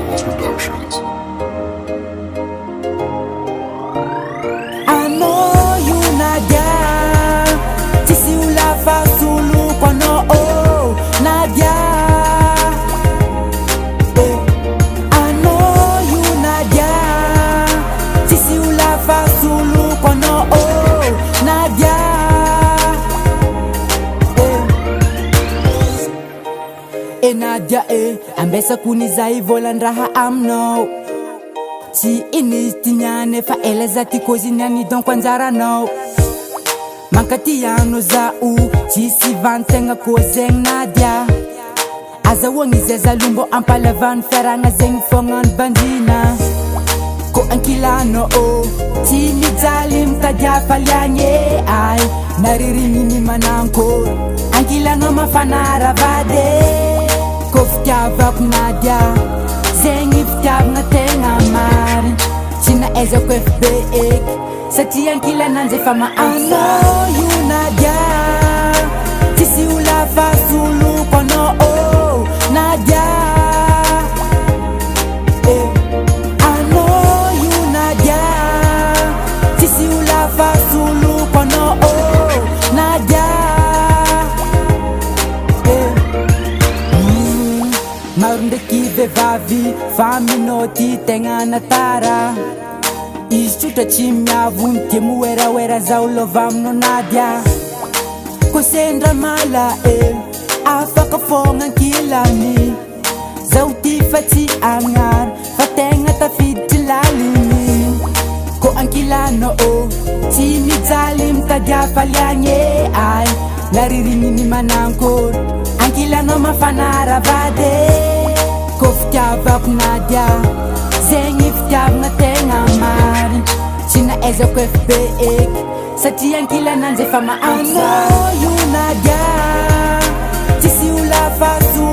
Miles Productions. I know you Nadia, tisi ulafa sulu kwa no oh Nadia. I know you Nadia, tisi ulafa sulu kwa no oh Nadia. Nadia ambesa kuniza ivola ndraha amno si inistinyane fa eleza tikozi nyani don kwanzara no mankati yano za u si vantenga ko zeng Nadia aza wongi zeza lumbo ampala van feranga zeng fongan bandina ko ankilano o ti mi zalim tadia falyanye ay naririni ni mananko ankilano mafanara vade Koftiavak Nadia, zengi ftiav nga tenga mari China eza kwef beek, sati yankila nanze fama I know you Nadia, tisi ulafa sulu kwa no oh Nadia. I know you Nadia, tisi ulafa sulu kwa no oh Nadia. Marunde kive vavi, faminoti tenga natara Ischuta chimya vunti muwera wera zaulo vamno Nadia Kusendra mala afaka fonga kilani Zauti fati angar, fatenga tafiti lalini Ko ankilano o, timi zalim tadia falyanye ay Naririni ni manankor, ankilano mafanara vade Koftiavak Nadia, zengi ftiav nga tenga mari China eza kwef beek, sati yankila nanze fama I know you Nadia, tisi ulafa su